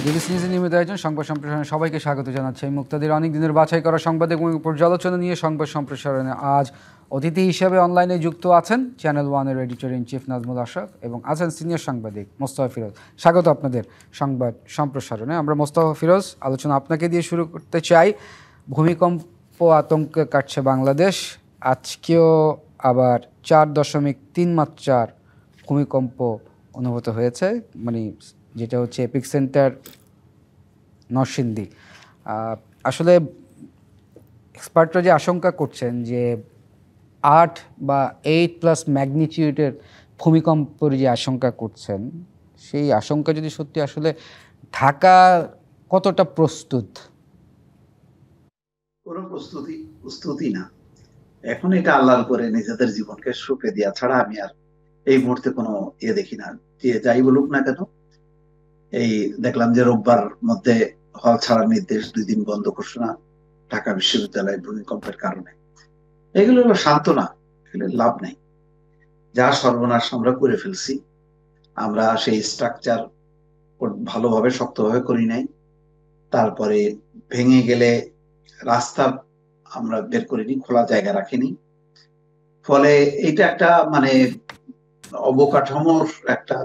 BBC নিউজের নিয়মিত আয়োজন সংবাদ সম্প্রসারণে সবাইকে স্বাগত জানাচ্ছি। আমি মুক্তাদির অনেক দিনের বাছাই করা সংবাদ এবং পর্যালোচনা নিয়ে সংবাদ সম্প্রসারণে আজ অতিথি হিসেবে অনলাইনে যুক্ত আছেন চ্যানেল ওয়ানের editor in chief Nazmul Ashraf এবং আছেন সিনিয়র সাংবাদিক মোস্তফা ফিরোজ। স্বাগত আপনাদের সংবাদ সম্প্রসারণে। আমরা মোস্তফা ফিরোজ, আলোচনা আপনাকে দিয়ে শুরু করতে চাই। ভূমিকম্প আতঙ্কে কাটছে বাংলাদেশ। আজকেও আবার 4.3 মাত্রার ভূমিকম্প অনুভূত হয়েছে, মানে যেটা হচ্ছে এপিক সেন্টার নরসিংদী। আসলে এক্সপার্টরা যে আশঙ্কা করছেন যে 8 বা 8+ ম্যাগনিটিউডের ভূমিকম্পের যে আশঙ্কা করছেন, সেই আশঙ্কা যদি সত্যি, আসলে ঢাকা কতটা প্রস্তুত? কোনো প্রস্তুতি না। এখন এটা আল্লাহর উপরে নিজেদের জীবনকে সঁপে দেওয়া ছাড়া আমি আর এই মুহূর্তে কোনো দেখি না। যে যাই বলুক না কেন, এই দেখলাম যে রোববার মধ্যে হল ছাড়ার নির্দেশ, 2 দিন বন্ধ ঘোষণা ঢাকা বিশ্ববিদ্যালয় ভূমিকম্পের কারণে। এগুলো হলো সান্ত্বনা, এগুলো লাভ নেই। যা সর্বনাশ আমরা করে ফেলছি, আমরা সেই স্ট্রাকচার ভালোভাবে শক্তভাবে করি নাই। তারপরে ভেঙে গেলে রাস্তা আমরা বের করিনি, খোলা জায়গা রাখিনি। ফলে এটা একটা মানে অবকাঠামোর একটা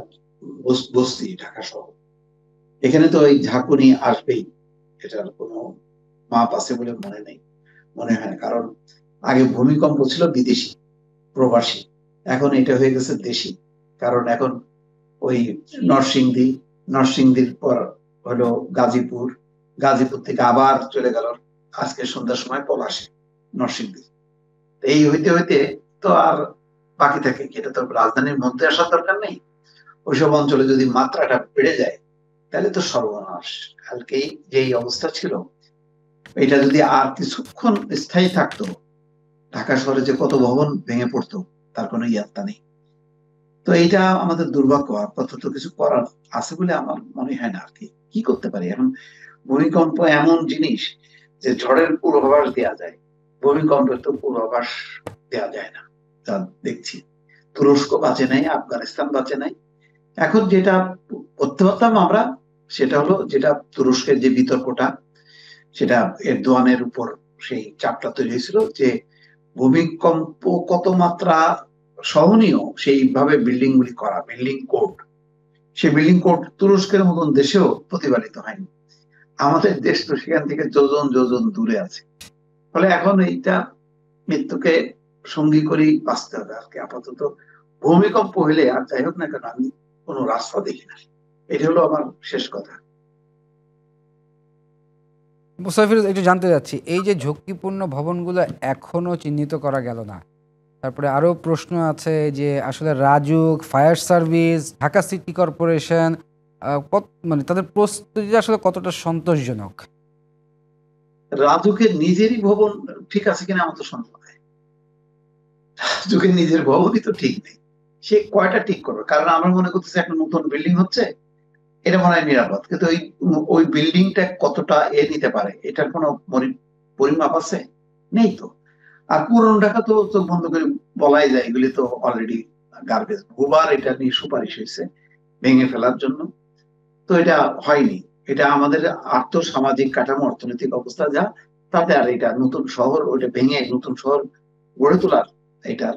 বস্তি ঢাকা শহর। এখানে তো এই ঝাঁকুনি আসবেই, এটার কোনো মাপ আছে বলে মনে হয় না। কারণ আগে ভূমিকম্প ছিল বিদেশি, প্রবাসী, এখন এটা হয়ে গেছে দেশি। কারণ এখন ওই নরসিংদীর পর হলো গাজীপুর, গাজীপুর থেকে আবার চলে গেল আজকে সন্ধ্যার সময় পলাশে, নরসিংদী। এই হইতে হইতে তো আর বাকি থাকে কি? এটা তো রাজধানীর মধ্যে আসার দরকার নেই। ওইসব অঞ্চলে যদি মাত্রাটা বেড়ে যায় তাহলে তো সর্বনাশ। কালকেই যেই অবস্থা ছিল, এটা যদি আর কিছুক্ষণ স্থায়ী থাকতো, ঢাকা শহরে যে কত ভবন ভেঙে পড়তো তার কোনো ইয়াত্তা নেই। তো এইটা আমাদের দুর্ভাগ্য। আপাতত কিছু করার আছে বলে আমার মনে হয় না। আর কি করতে পারি এখন? ভূমিকম্প এমন জিনিস যে ঝড়ের পূর্বাভাস দেওয়া যায়, ভূমিকম্পের তো পূর্বাভাস দেওয়া যায় না। যা দেখছি, তুরস্ক বাঁচে নাই, আফগানিস্তান বাঁচে নাই। এখন যেটা করতে পারতাম আমরা, সেটা হলো যেটা তুরস্কের যে বিতর্কটা, সেটা এরদোয়ানের উপর সেই চাপটা তৈরি হয়েছিল যে ভূমিকম্প কত মাত্রা সহনীয় সেইভাবে বিল্ডিং গুলি করা, বিল্ডিং কোড। সেই বিল্ডিং কোড তুরস্কের মতন দেশেও প্রতিপালিত হয়নি। আমাদের দেশ তো সেখান থেকে যোজন যোজন দূরে আছে। ফলে এখন এইটা মৃত্যুকে সঙ্গী করেই বাঁচতে হবে আর কি। আপাতত ভূমিকম্প হইলে আর যাই হোক না কেন, আমি কোনো রাস্তা দেখি না। এটা হলো আমার শেষ কথা। মোস্তফা ফিরোজ, একটু জানতে চাচ্ছি, এই যে ঝুঁকিপূর্ণ ভবনগুলো এখনো চিহ্নিত করা গেল না, তারপরে আরো প্রশ্ন আছে যে আসলে RAJUK, fire service, Dhaka city corporation মানে তাদের প্রস্তুতি আসলে কতটা সন্তোষজনক? রাজুকের নিজেরই ভবন ঠিক আছে কিনা আমার তো সন্দেহ হয়। রাজুকের নিজের ভবনই তো ঠিক নেই, সে কয়টা ঠিক করবে? কারণ আমরা মনে করতেছি একটা নতুন বিল্ডিং হচ্ছে, এটা মনে হয় নিরাপদ, কিন্তু ওই বিল্ডিংটা কতটা নিতে পারে এটার কোনো পরিমাপ আছে? নেই তো। আর পুরনো ঢাকা তো চোখ বন্ধ করে বলাই যায়, এগুলি তো অলরেডি গার্বেজ। বহুবার এটা নিয়ে সুপারিশ হয়েছে ভেঙে ফেলার জন্য, তো এটা হয়নি। এটা আমাদের আর্থসামাজিক কাঠামো, অর্থনৈতিক অবস্থা যা, তাতে আর এটা নতুন শহর, ওইটা ভেঙে নতুন শহর গড়ে তোলার এটার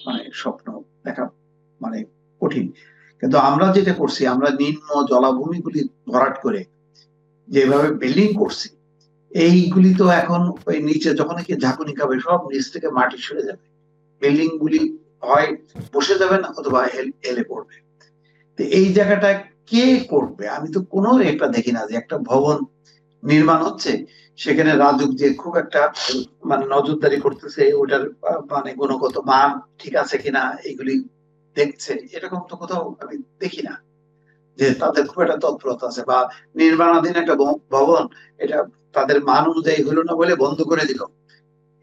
মানে স্বপ্ন দেখা মানে কঠিন। কিন্তু আমরা যেটা করছি, আমরা নিম্ন জলাভূমিগুলি ভরাট করে যেভাবে বিল্ডিং করছি, এইগুলি তো এখন ওই নিচে যখন কি ঝাঁকুনি খাবে, সব নিচ থেকে মাটি সরে যাবে, বিল্ডিং গুলি হয় বসে যাবে না, অথবা হেলে পড়বে। তো এই জায়গাটা কে করবে? আমি তো কোনো একটা দেখি না যে একটা ভবন নির্মাণ হচ্ছে, সেখানে রাজুক যে খুব একটা মানে নজরদারি করতেছে, ওটার মানে গুণগত মান ঠিক আছে কিনা এগুলি দেখছে, এরকম তো কোথাও আমি দেখি না যে তাদের খুব একটা তৎপরতা আছে। বা নির্মাণাধীন একটা ভবন, এটা তাদের মান অনুযায়ী হলো না বলে বন্ধ করে দিল,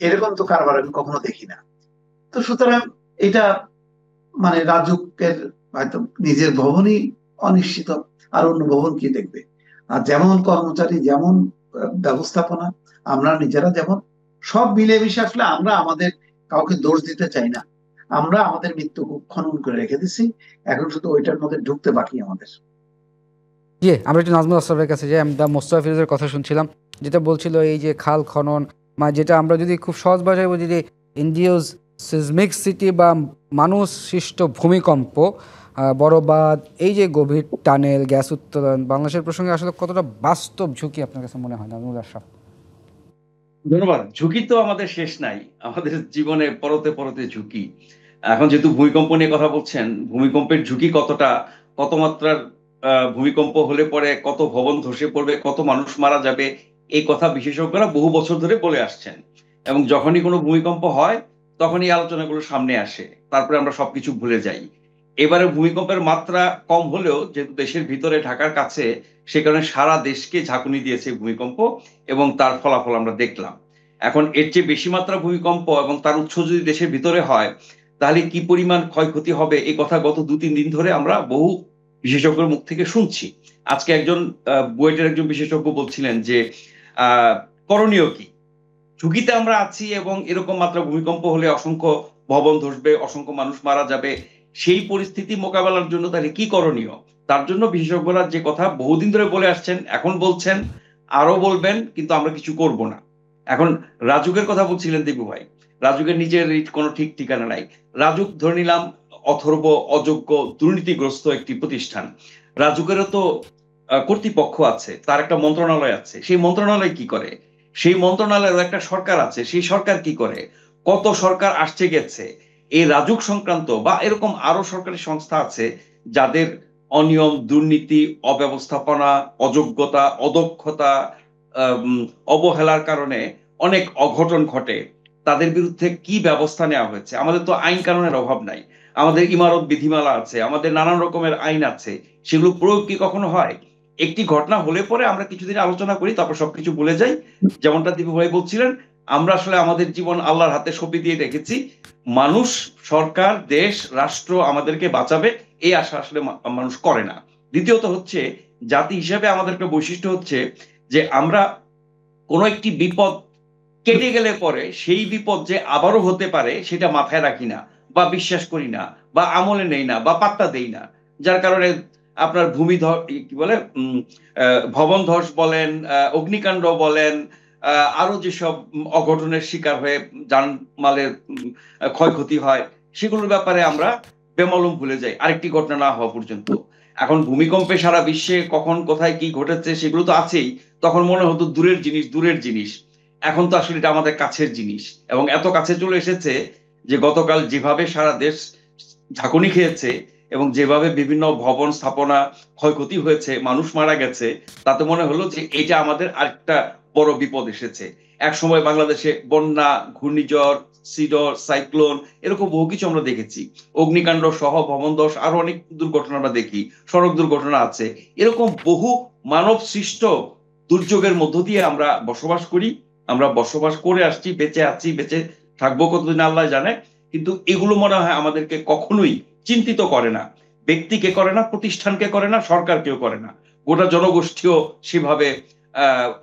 এরকম তো কারবার আমি কখনো দেখি না। তো সুতরাং এটা মানে রাজুকের হয়তো নিজের ভবনই অনিশ্চিত, আর অন্য ভবন কি দেখবে? আর যেমন কর্মচারী, যেমন ব্যবস্থাপনা, আমরা নিজেরা যেমন, সব মিলেমিশে আসলে আমরা আমাদের কাউকে দোষ দিতে চাই না। আমরা আমাদের মৃত্যু খনন করে রেখে দিছি, এখন শুধু ওইটার মধ্যে ঢুকতে বাকি আমাদের। জি আমরা একটু নাজমুল আশরাফের কাছে যাই। আমরা মোস্তফা ফিরোজের কথা শুনছিলাম, যেটা বলছিল এই যে খাল খনন, যেটা আমরা যদি খুব সহজ ভাষায় বলি যে ইন্ডিয়াস সিজমিক সিটি বা মানুষ সৃষ্ট ভূমিকম্প, বড় বাঁধ, এই যে গভীর টানেল, গ্যাস উত্তোলন, বাংলাদেশের প্রসঙ্গে আসলে কতটা বাস্তব ঝুঁকি আপনার কাছে মনে হয় নাজমুল আশরাফ? ধন্যবাদ। ঝুঁকি তো আমাদের শেষ নাই। আমাদের জীবনে পরতে পরতে ঝুঁকি। এখন যেহেতু ভূমিকম্প নিয়ে কথা বলছেন, ভূমিকম্পের ঝুঁকি কতটা, কত মাত্রার ভূমিকম্প হলে পরে কত ভবন ধসে পড়বে, কত মানুষ মারা যাবে, এই কথা বিশেষজ্ঞরা বহু বছর ধরে বলে আসছেন। এবং যখনই কোনো ভূমিকম্প হয় তখনই এই আলোচনাগুলো সামনে আসে। তারপরে আমরা সবকিছু ভুলে যাই। এবারে ভূমিকম্পের মাত্রা কম হলেও যেহেতু দেশের ভিতরে ঢাকার কাছে, সে কারণে সারা দেশকে ঝাঁকুনি দিয়েছে ভূমিকম্প এবং তার ফলাফল আমরা দেখলাম। এখন এর চেয়ে বেশি মাত্রা ভূমিকম্প এবং তার উৎস যদি দেশের ভিতরে হয়, তাহলে কি পরিমাণ ক্ষয়ক্ষতি হবে এই কথা গত ২-৩ দিন ধরে আমরা বহু বিশেষজ্ঞের মুখ থেকে শুনছি। আজকে একজন বুয়েটের একজন বিশেষজ্ঞ বলছিলেন যে আহ, করণীয় কি? ঝুঁকিতে আমরা আছি এবং এরকম মাত্রা ভূমিকম্প হলে অসংখ্য ভবন ধসবে, অসংখ্য মানুষ মারা যাবে। সেই পরিস্থিতি মোকাবেলার জন্য তাহলে কি করণীয়? তার জন্য বিশেষজ্ঞরা যে কথা বহুদিন ধরে বলে আসছেন, এখন বলছেন, আরো বলবেন, কিন্তু আমরা কিছু করব না। এখন রাজুকের কথা বলছিলেন দীপু ভাই, রাজুকের নিজের কোনো ঠিক ঠিকানা নাই। রাজুক ধরে নিলাম অথর্ব, অযোগ্য, দুর্নীতিগ্রস্ত একটি প্রতিষ্ঠান। রাজুকেরও তো কর্তৃপক্ষ আছে, তার একটা মন্ত্রণালয় আছে। সেই মন্ত্রণালয় কি করে? সেই মন্ত্রণালয়ের একটা সরকার আছে, সেই সরকার কি করে? কত সরকার আসছে গেছে। এই রাজুক সংক্রান্ত বা এরকম আরো সরকারি সংস্থা আছে যাদের অনিয়ম, দুর্নীতি, অব্যবস্থাপনা, অযোগ্যতা, অদক্ষতা, অবহেলার কারণে অনেক অঘটন ঘটে। তাদের বিরুদ্ধে কি ব্যবস্থা নেওয়া হয়েছে? আমাদের তো আইন কানুনের অভাব নাই। আমাদের ইমারত বিধিমালা আছে, আমাদের নানান রকমের আইন আছে। সেগুলো প্রয়োগ কি কখনো হয়? একটি ঘটনা হলে পরে আমরা কিছুদিন আলোচনা করি, তারপর সবকিছু ভুলে যাই। যেমনটা দীপু ভাই বলছিলেন, আমরা আসলে আমাদের জীবন আল্লাহর হাতে সঁপে দিয়ে রেখেছি। মানুষ, সরকার, দেশ, রাষ্ট্র আমাদেরকে বাঁচাবে, এই আশা আসলে মানুষ করে না। দ্বিতীয়ত হচ্ছে, জাতি হিসেবে আমাদের একটা বৈশিষ্ট্য হচ্ছে যে আমরা কোনো একটি বিপদ কেটে গেলে পরে সেই বিপদ যে আবারও হতে পারে সেটা মাথায় রাখি না, বা বিশ্বাস করি না, বা আমলে নেই না, বা পাত্তা দেই না। যার কারণে আপনার কি বলে, ভবন ধস বলেন, অগ্নিকাণ্ড বলেন, আরো যেসব অঘটনের শিকার হয়ে জানমালের ক্ষয়ক্ষতি হয়, সেগুলোর ব্যাপারে আমরা বেমলম ভুলে যাই আরেকটি ঘটনা না হওয়া পর্যন্ত। এখন ভূমিকম্পে সারা বিশ্বে কখন কোথায় কি ঘটেছে সেগুলো তো আছেই। তখন মনে হতো দূরের জিনিস, দূরের জিনিস। এখন তো আসলে এটা আমাদের কাছের জিনিস, এবং এত কাছে চলে এসেছে যে গতকাল যেভাবে সারা দেশ ঝাঁকুনি খেয়েছে এবং যেভাবে বিভিন্ন ভবন স্থাপনা ক্ষয়ক্ষতি হয়েছে, মানুষ মারা গেছে, তাতে মনে হলো যে এটা আমাদের আরেকটা বড় বিপদ এসেছে। এক সময় বাংলাদেশে বন্যা, ঘূর্ণিঝড়, সিডর, সাইক্লোন, এরকম বহু কিছু আমরা দেখেছি। অগ্নিকাণ্ড সহ ভবন ধস, আরো অনেক দুর্ঘটনা আমরা দেখি, সড়ক দুর্ঘটনা আছে। এরকম বহু মানব সৃষ্ট দুর্যোগের মধ্য দিয়ে আমরা বসবাস করি, আমরা বসবাস করে আসছি, বেঁচে আছি, বেঁচে থাকবো কতদিন আল্লাহ জানে। কিন্তু এগুলো মনে হয় আমাদেরকে কখনোই চিন্তিত করে না। ব্যক্তিকে করে না, প্রতিষ্ঠানকে করে না, সরকারকেও করে না, গোটা জনগোষ্ঠীও সেভাবে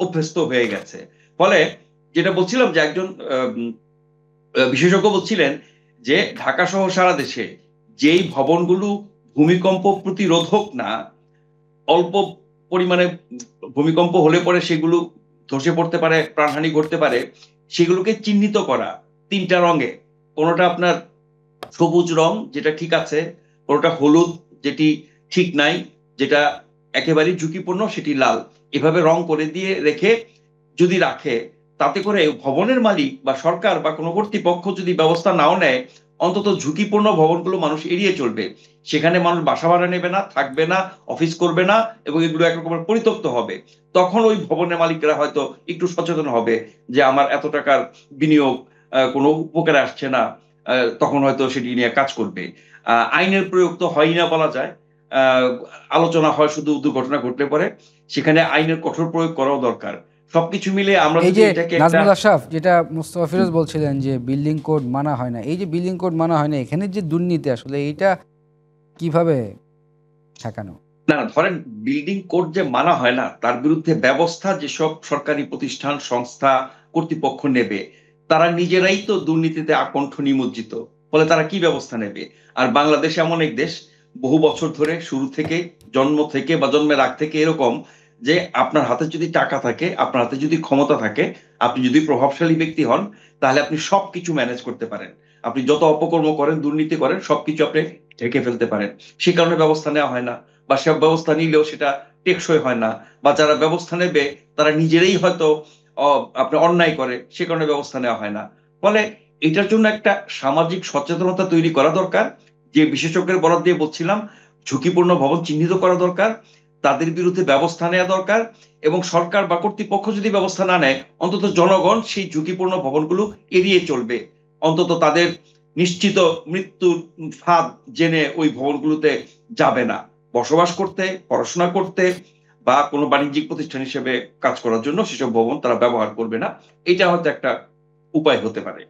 অভ্যস্ত হয়ে গেছে। ফলে যেটা বলছিলাম যে একজন বিশেষজ্ঞ বলছিলেন যে ঢাকা সহ সারা দেশে যেই ভবনগুলো ভূমিকম্প প্রতিরোধক না, অল্প পরিমাণে ভূমিকম্প হলে পরে সেগুলো ধসে পড়তে পারে, প্রাণহানি ঘটতে পারে, সেগুলোকে চিহ্নিত করা ৩টা রঙে। কোনোটা আপনার সবুজ রং, যেটা ঠিক আছে, কোনোটা হলুদ, যেটি ঠিক নাই, যেটা একেবারেই ঝুঁকিপূর্ণ, সেটি লাল। এভাবে রং করে দিয়ে রেখে যদি রাখে, তাতে করে ভবনের মালিক বা সরকার বা কোনো কর্তৃপক্ষ যদি ব্যবস্থা নাও নেয়, অন্তত ঝুঁকিপূর্ণ ভবনগুলো মানুষ এড়িয়ে চলবে। সেখানে মানুষ বাসা ভাড়া নেবে না, থাকবে না, অফিস করবে না, এবং এগুলো একরকমের পরিত্যক্ত হবে। তখন ওই ভবনের মালিকরা হয়তো একটু সচেতন হবে যে আমার এত টাকার বিনিয়োগ কোনো উপকারে আসছে না, তখন হয়তো সেটি নিয়ে কাজ করবে। আইনের প্রয়োগ তো হয় না বলা যায়। আহ, আলোচনা হয় শুধু দুর্ঘটনা ঘটলে পরে, সেখানে আইনের কঠোর প্রয়োগ করাও দরকার। সবকিছু মিলে আমরা এই যদি যে এটাকে একটা নাজমুল আশরাফ, যেটা মোস্তফা ফিরোজ বলছিলেন যে বিল্ডিং কোড মানা হয় না, এই যে বিল্ডিং কোড মানা হয় না, এখানে যে দুর্নীতি আসলে এইটা কিভাবে ঠেকানো? না না, ধরেন বিল্ডিং কোড যে মানা হয় না, তার বিরুদ্ধে ব্যবস্থা যেসব সরকারি প্রতিষ্ঠান, সংস্থা, কর্তৃপক্ষ নেবে, তারা নিজেরাই তো দুর্নীতিতে আকণ্ঠ নিমজ্জিত। ফলে তারা কি ব্যবস্থা নেবে? আর বাংলাদেশ এমন এক দেশ, বহু বছর ধরে শুরু থেকে জন্ম থেকে বা জন্মের আগ থেকে এরকম যে আপনার হাতে যদি টাকা থাকে, আপনার হাতে যদি ক্ষমতা থাকে, আপনি যদি প্রভাবশালী ব্যক্তি হন, তাহলে আপনি সবকিছু ম্যানেজ করতে পারেন। আপনি যত অপকর্ম করেন, দুর্নীতি করেন, সবকিছু আপনি ঢেকে ফেলতে পারেন। সে কারণে ব্যবস্থা নেওয়া হয় না, বা সব ব্যবস্থা নিলেও সেটা টেকসই হয় না, বা যারা ব্যবস্থা নেবে তারা নিজেরাই হয়তো আপনার অন্যায় করে, সে কারণে ব্যবস্থা নেওয়া হয় না। ফলে এটার জন্য একটা সামাজিক সচেতনতা তৈরি করা দরকার। যে বিশেষজ্ঞের বরাদ দিয়ে বলছিলাম, ঝুঁকিপূর্ণ ভবন চিহ্নিত করা দরকার, তাদের বিরুদ্ধে ব্যবস্থা নেওয়া দরকার, এবং সরকার বা কর্তৃপক্ষ যদি ব্যবস্থা না নেয়, অন্তত জনগণ সেই ঝুঁকিপূর্ণ ভবনগুলো এড়িয়ে চলবে। অন্তত তাদের নিশ্চিত মৃত্যুর ফাঁদ জেনে ওই ভবনগুলোতে যাবে না। বসবাস করতে, পড়াশোনা করতে বা কোনো বাণিজ্যিক প্রতিষ্ঠান হিসেবে কাজ করার জন্য সেসব ভবন তারা ব্যবহার করবে না। এটা হয়তো একটা উপায় হতে পারে।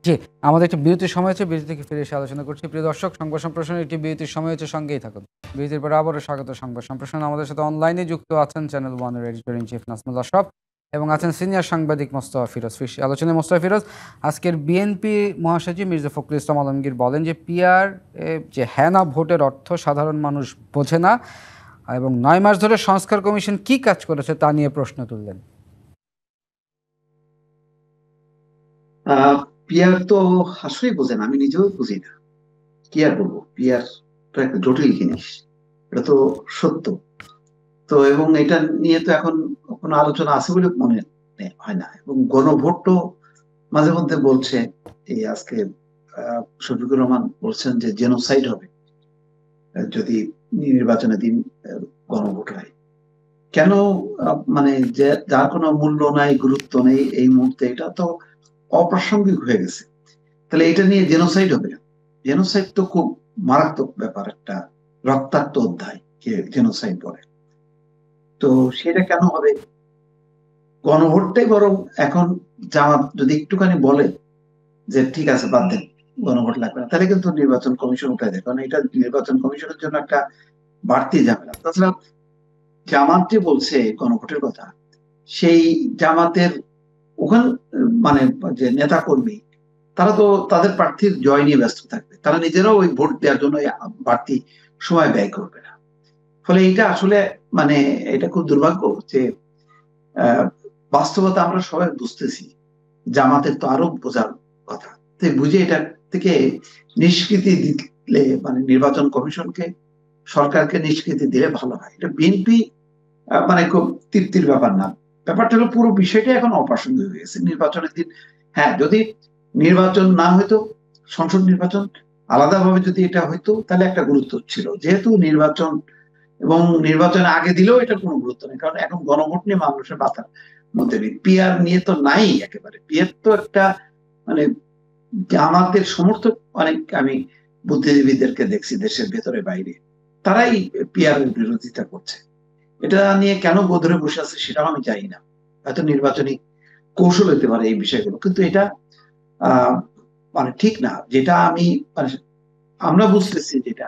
জি, আমাদের একটি বিরতির সময় হচ্ছে, বিরতি থেকে ফিরে এসে আলোচনা করছি। প্রিয় দর্শক, সংবাদ সম্প্রসারণের একটি বিরতির সময় হচ্ছে, সঙ্গেই থাকুন। বিরতির পরে আবারও স্বাগত সংবাদ সম্প্রসারণ। আমাদের সাথে অনলাইনে যুক্ত আছেন চ্যানেল ওয়ানের editor in chief Nazmul Ashraf এবং আছেন সিনিয়র সাংবাদিক মোস্তফা ফিরোজ। আলোচনায় মোস্তফা ফিরোজ, আজকের বিএনপি মহাসচিব মির্জা ফখরুল ইসলাম আলমগীর বলেন যে পিআর যে হ্যাঁ না ভোটের অর্থ সাধারণ মানুষ বোঝে না, এবং 9 মাস ধরে সংস্কার কমিশন কি কাজ করেছে তা নিয়ে প্রশ্ন তুললেন। পিয়ার তো আসলেই বোঝেন, আমি নিজেও বুঝি না। কি আর বলবো, পিয়ার তো একটা জটিল জিনিস, এটা তো সত্য। তো এবং এটা নিয়ে তো এখন কোনো আলোচনা আছে বলে মনে হয় না। এবং গণভোট তো মাঝে মধ্যে বলছে, এই আজকে শফিকুর রহমান বলছেন যে জেনোসাইড হবে যদি নির্বাচনের দিন গণভোট হয়। কেন? মানে যে যার কোনো মূল্য নাই, গুরুত্ব নেই এই মুহূর্তে, এটা তো অপ্রাসঙ্গিক হয়ে গেছে। তাহলে এটা নিয়ে জেনোসাইড হবে? জেনোসাইড তো খুব মারাত্মক ব্যাপার, একটা রক্তাক্ত অধ্যায় জেনোসাইড বলে। তো সেটা কেন হবে? গণভোটটাই বরং এখন জামাত যদি একটুখানি বলে যে ঠিক আছে বাদ দেন, গণভোট লাগবে না, তাহলে কিন্তু নির্বাচন কমিশন উঠায় দেয়, কারণ এটা নির্বাচন কমিশনের জন্য একটা বাড়তি ঝামেলা। তাছাড়া জামাত যে বলছে গণভোটের কথা, সেই জামাতের ওখান মানে যে নেতা কর্মী, তারা তো তাদের প্রার্থীর জয় নিয়ে ব্যস্ত থাকবে, তারা নিজেরাও ওই ভোট দেওয়ার জন্য বাড়তি সময় ব্যয় করবে না। ফলে এটা আসলে মানে এটা খুব দুর্ভাগ্য যে বাস্তবতা আমরা সবাই বুঝতেছি, জামাতের তো আরো বোঝার কথা। তাই বুঝে এটা থেকে নিষ্কৃতি দিলে, মানে নির্বাচন কমিশনকে, সরকারকে নিষ্কৃতি দিলে ভালো হয়। এটা বিএনপি মানে খুব তৃপ্তির ব্যাপার না। ব্যাপারটা হলো পুরো বিষয়টা এখন অপ্রাসঙ্গিক হয়ে গেছে নির্বাচনের দিন। হ্যাঁ, যদি নির্বাচন না হইতো, সংসদ নির্বাচন আলাদাভাবে যদি এটা হইতো, তাহলে একটা গুরুত্ব ছিল। যেহেতু নির্বাচন এবং নির্বাচনে আগে দিলেও এটা কোনো গুরুত্ব নেই, কারণ এখন গণভোট নিয়ে মানুষের মাথার মধ্যে নেই। পিআর নিয়ে তো নাই একেবারে। পিআর তো একটা মানে জামাতের সমর্থক অনেক, আমি বুদ্ধিজীবীদেরকে দেখছি দেশের ভেতরে বাইরে, তারাই পিআর এর বিরোধিতা করছে। এটা নিয়ে কেন গোধরে বসে আছে সেটাও আমি জানি না। হয়তো নির্বাচনী কৌশল হতে পারে এই বিষয়গুলো, কিন্তু এটা মানে ঠিক না। যেটা আমি মানে আমরা বুঝতেছি যেটা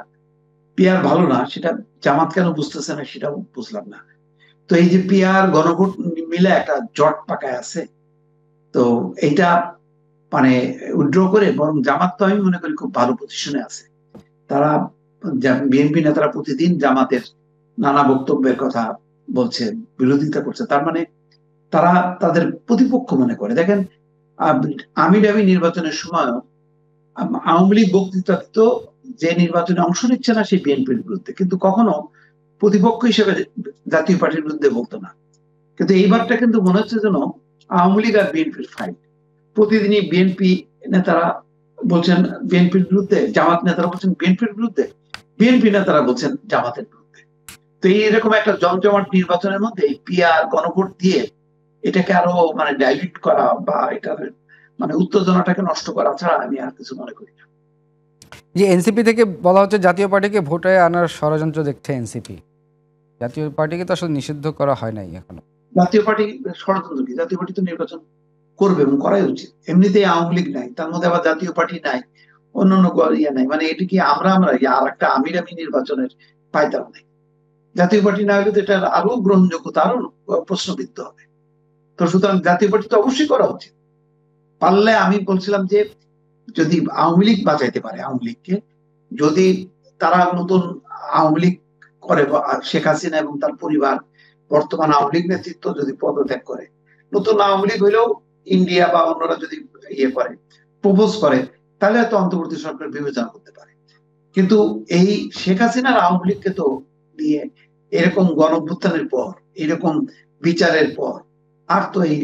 পিআর ভালো না, সেটা জামাত কেন বুঝতেছে না সেটাও বুঝলাম না। তো এই যে পিআর গণভোট মিলে একটা জট পাকায় আছে, তো এইটা মানে উইথড্র করে বরং জামাত তো আমি মনে করি খুব ভালো পজিশনে আছে। তারা বিএনপি নেতারা প্রতিদিন জামাতের নানা বক্তব্যের কথা বলছে, বিরোধিতা করছে, তার মানে তারা তাদের প্রতিপক্ষ মনে করে। দেখেন আমির আমির নির্বাচনের সময় আওয়ামী লীগ বক্তৃতা দিত যে নির্বাচনে অংশ নিচ্ছে না সেই বিএনপির বিরুদ্ধে, কিন্তু কখনো প্রতিপক্ষ হিসেবে জাতীয় পার্টির বিরুদ্ধে বলতো না। কিন্তু এইবারটা কিন্তু মনে হচ্ছে যেন আওয়ামী লীগ আর বিএনপির ফাইট। প্রতিদিনই বিএনপি নেতারা বলছেন বিএনপির বিরুদ্ধে, জামাত নেতারা বলছেন বিএনপির বিরুদ্ধে, বিএনপি নেতারা বলছেন জামাতের বিরুদ্ধে। তো এইরকম একটা জমজমাট নির্বাচনের মধ্যে পিআর গণভোট দিয়ে এটাকে আরো মানে ডাইলিউট করা বা এটার মানে উত্তেজনাটাকে নষ্ট করা ছাড়া আমি আর কিছু মনে করি না। যে এনসিপি থেকে বলা হচ্ছে জাতীয় পার্টিকে ভোটে আনার ষড়যন্ত্র দেখছে এনসিপি। জাতীয় পার্টিকে তো আসলে নিষিদ্ধ করা হয় নাই এখনো। জাতীয় পার্টি ষড়যন্ত্র কি? জাতীয় পার্টি তো নির্বাচন করবে এবং করাই উচিত। এমনিতেই আওয়ামী লীগ নাই, তার মধ্যে আবার জাতীয় পার্টি নাই, অন্যান্য ইয়ে নাই, মানে এটি কি আমরা আর একটা আমির আমি নির্বাচনের পায়তাম নাই। জাতীয় পার্টি না হলে তো এটা আরো গ্রহণযোগ্যতা আরো প্রশ্নবিদ্ধ হবে। তো সুতরাং জাতীয় পার্টি তো অবশ্যই করা উচিত। পারলে আমি বলছিলাম যে যদি আওয়ামী লীগ বাঁচাইতে পারে, আওয়ামী লীগকে যদি তারা নতুন আওয়ামী লীগ করে, শেখ হাসিনা এবং তার পরিবার বর্তমান আওয়ামী লীগ নেতৃত্ব যদি পদত্যাগ করে, নতুন আওয়ামী লীগ হইলেও ইন্ডিয়া বা অন্যরা যদি ইয়ে করে, প্রপোজ করে, তাহলে হয়তো অন্তর্বর্তী সরকার বিবেচনা করতে পারে। কিন্তু এই শেখ হাসিনার আওয়ামী লীগকে তো নিয়ে এরকম গণঅভ্যুত্থানের পর, এরকম বিচারের পর আর তো এই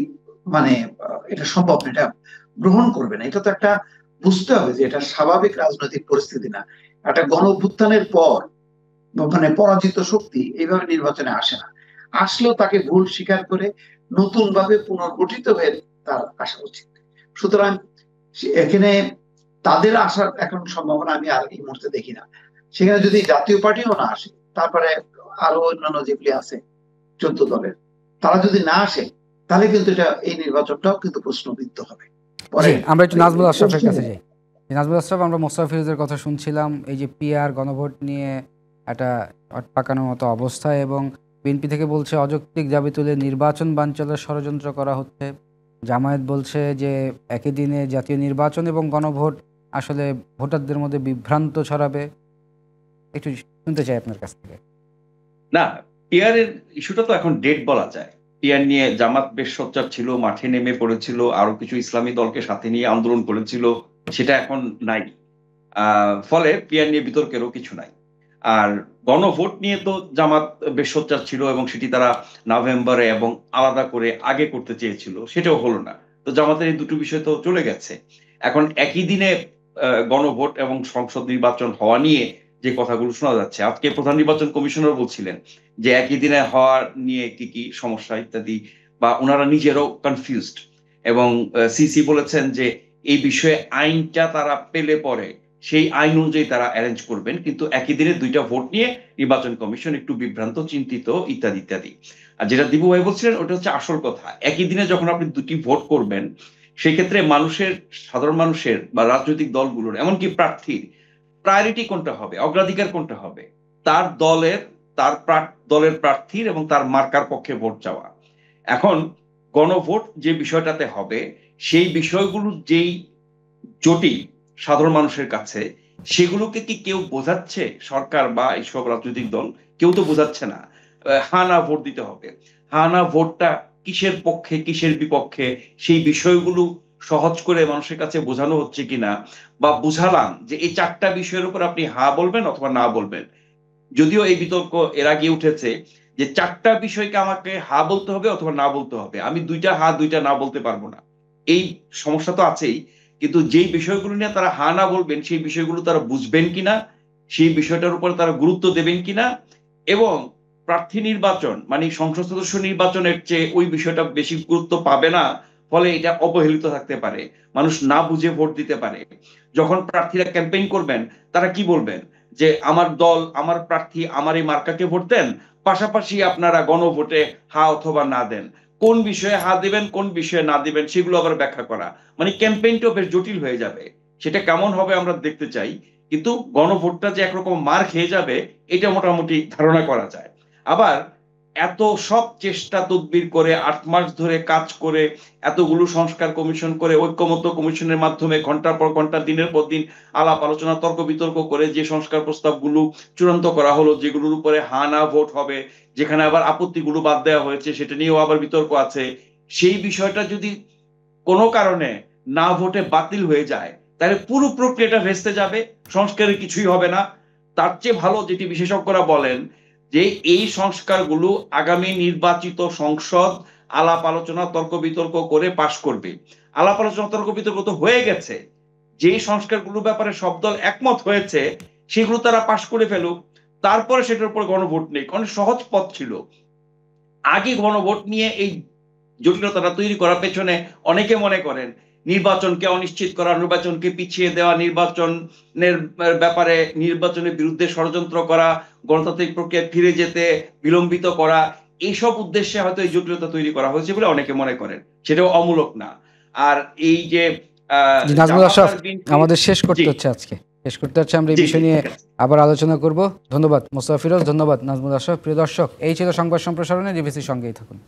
মানে এটা সম্ভব না, এটা গ্রহণ করবে না। এটা তো একটা বুঝতে হবে যে এটা স্বাভাবিক রাজনৈতিক পরিস্থিতি না। একটা গণঅভ্যুত্থানের পর মানে পরাজিত শক্তি এইভাবে নির্বাচনে আসে না, আসলেও তাকে ভুল স্বীকার করে নতুন ভাবে পুনর্গঠিত হয়ে তার আসা উচিত। সুতরাং এখানে তাদের আসার এখন সম্ভাবনা আমি আর এই মুহূর্তে দেখি না। সেখানে যদি জাতীয় পার্টিও না আসে, তারপরে আরো অন্যান্য যেগুলি আছে 14 দলের, তারা যদি না আসে, তাহলে কিন্তু এটা এই নির্বাচনটাও কিন্তু প্রশ্নবিদ্ধ হবে। জি, আমরা একটু নাজমুল আশরাফের কাছে যাই। নাজমুল আশরাফ, আমরা মোস্তফা ফিরোজের কথা শুনছিলাম, এই যে পিআর গণভোট নিয়ে একটা পাকানোর মতো অবস্থা, এবং বিএনপি থেকে বলছে অযৌক্তিক দাবি তুলে নির্বাচন বানচালের ষড়যন্ত্র করা হচ্ছে। জামায়াত বলছে যে একই দিনে জাতীয় নির্বাচন এবং গণভোট আসলে ভোটারদের মধ্যে বিভ্রান্ত ছড়াবে। একটু শুনতে চাই আপনার কাছ থেকে। না, পিআর এর ইস্যুটা তো এখন ডেড বলা যায়। পিআর নিয়ে জামাত বেশ সোচ্চার ছিল, মাঠে নেমে পড়েছিল, আরো কিছু ইসলামী দলকে সাথে নিয়ে আন্দোলন করেছিল, সেটা এখন নাই। ফলে পিআর নিয়ে বিতর্কেরও কিছু নাই। আর গণভোট নিয়ে তো জামাত বেশ সোচ্চার ছিল, এবং সেটি তারা নভেম্বরে এবং আলাদা করে আগে করতে চেয়েছিল, সেটাও হলো না। তো জামাতের এই দুটো বিষয় তো চলে গেছে। এখন একই দিনে গণভোট এবং সংসদ নির্বাচন হওয়া নিয়ে যে কথাগুলো শোনা যাচ্ছে, আজকে প্রধান নির্বাচন কমিশনার বলছিলেন যে একই দিনে হওয়ার নিয়ে কি কি সমস্যা ইত্যাদি, বা ওনারা নিজেরও কনফিউজড। এবং সিসি বলেছেন যে এই বিষয়ে আইনটা তারা পেলে পরে সেই আইন অনুযায়ী তারা অ্যারেঞ্জ করবেন, কিন্তু একই দিনে দুইটা ভোট নিয়ে নির্বাচন কমিশন একটু বিভ্রান্ত, চিন্তিত ইত্যাদি ইত্যাদি। আর যেটা দিবু ভাই বলছিলেন ওটা হচ্ছে আসল কথা। একই দিনে যখন আপনি দুটি ভোট করবেন, সেই ক্ষেত্রে মানুষের, সাধারণ মানুষের বা রাজনৈতিক দলগুলোর, এমনকি প্রার্থীর প্রায়োরিটি কোনটা হবে, অগ্রাধিকার কোনটা হবে, তার দলের, তার দলের প্রার্থীর এবং তার মার্কার পক্ষে ভোট চাওয়া। এখন গণভোট যে বিষয়টাতে হবে, সেই বিষয়গুলো যেই জটিল সাধারণ মানুষের কাছে, সেগুলোকে কি কেউ বোঝাচ্ছে? সরকার বা এইসব রাজনৈতিক দল কেউ তো বোঝাচ্ছে না। হা না ভোট দিতে হবে, হা না ভোটটা কিসের পক্ষে কিসের বিপক্ষে, সেই বিষয়গুলো সহজ করে মানুষের কাছে বোঝানো হচ্ছে কিনা, বা বুঝালাম যে এই চারটা বিষয়ের উপর আপনি হা বলবেন অথবা না বলবেন। যদিও এই বিতর্ক এর আগে উঠেছে যে চারটা বিষয়কে আমাকে হা বলতে হবে অথবা না বলতে হবে, আমি দুইটা হা দুইটা না বলতে পারবো না। এই সমস্যা তো আছেই। কিন্তু যেই বিষয়গুলো নিয়ে তারা হা না বলবেন, সেই বিষয়গুলো তারা বুঝবেন কিনা, সেই বিষয়টার উপর তারা গুরুত্ব দেবেন কিনা, এবং প্রার্থী নির্বাচন মানে সংসদ সদস্য নির্বাচনের চেয়ে ওই বিষয়টা বেশি গুরুত্ব পাবে না, ফলে এটা অবহেলিত থাকতে পারে, মানুষ না বুঝে ভোট দিতে পারে। যখন প্রার্থীরা ক্যাম্পেইন করবেন, তারা কি বলবেন যে আমার দল, আমার প্রার্থী, আমার এই মার্কাকে ভোট দেন, পাশাপাশি আপনারা গণভোটে হা অথবা না দেন। কোন বিষয়ে হা দিবেন, কোন বিষয়ে না দিবেন, সেগুলো আবার ব্যাখ্যা করা, মানে ক্যাম্পেইনটাও বেশ জটিল হয়ে যাবে। সেটা কেমন হবে আমরা দেখতে চাই, কিন্তু গণভোটটা যে একরকম মার খেয়ে যাবে, এটা মোটামুটি ধারণা করা যায়। আবার এত সব চেষ্টা তদবির করে 8 মাস ধরে কাজ করে, এতগুলো সংস্কার কমিশন করে, ঐক্যমত্য কমিশনের মাধ্যমে ঘন্টার পর ঘন্টা, দিনের পর দিন আলাপ আলোচনা, তর্ক বিতর্ক করে যে সংস্কার প্রস্তাবগুলো চূড়ান্ত করা হলো, যেগুলোর উপরে হা না ভোট হবে, যেখানে আবার আপত্তিগুলো বাদ দেওয়া হয়েছে, সেটা নিয়েও আবার বিতর্ক আছে, সেই বিষয়টা যদি কোনো কারণে না ভোটে বাতিল হয়ে যায়, তাহলে পুরো প্রক্রিয়াটা ভেস্তে যাবে, সংস্কারের কিছুই হবে না। তার চেয়ে ভালো, যেটি বিশেষজ্ঞরা বলেন, যে এই সংস্কারগুলো আগামী নির্বাচিত সংসদ আলাপ আলোচনা, তর্ক বিতর্ক করে পাশ করবে। আলাপ আলোচনা, তর্ক বিতর্ক তো হয়ে গেছে, যে সংস্কারগুলোর ব্যাপারে সব দল একমত হয়েছে, সেগুলো তারা পাশ করে ফেলুক, তারপরে সেটার উপর গণভোট নেই। কারণ সহজ পথ ছিল। আগে গণভোট নিয়ে এই জটিলতাটা তৈরি করার পেছনে অনেকে মনে করেন নির্বাচনকে অনিশ্চিত করা, নির্বাচনকে পিছিয়ে দেওয়া, নির্বাচনের ব্যাপারে নির্বাচনের বিরুদ্ধে ষড়যন্ত্র করা, গণতান্ত্রিক প্রক্রিয়া ফিরে যেতে বিলম্বিত করা, এইসব উদ্দেশ্যে হয়তো এই জটিলতা তৈরি করা হয়েছে বলে অনেকে মনে করেন। সেটাও অমূলক না। আর এই যে নাজমুল আশরাফ, আমাদের শেষ জি করতে হচ্ছে, আজকে শেষ করতে হচ্ছে। আমরা এই জি বিষয় জি নিয়ে ঠিক আছে। আবার আলোচনা করব। ধন্যবাদ মোস্তফা ফিরোজ, ধন্যবাদ নাজমুল আশরাফ। প্রিয় দর্শক, এই ছিল সংবাদ সম্প্রসারণে। ডিবিসির সঙ্গেই থাকুন।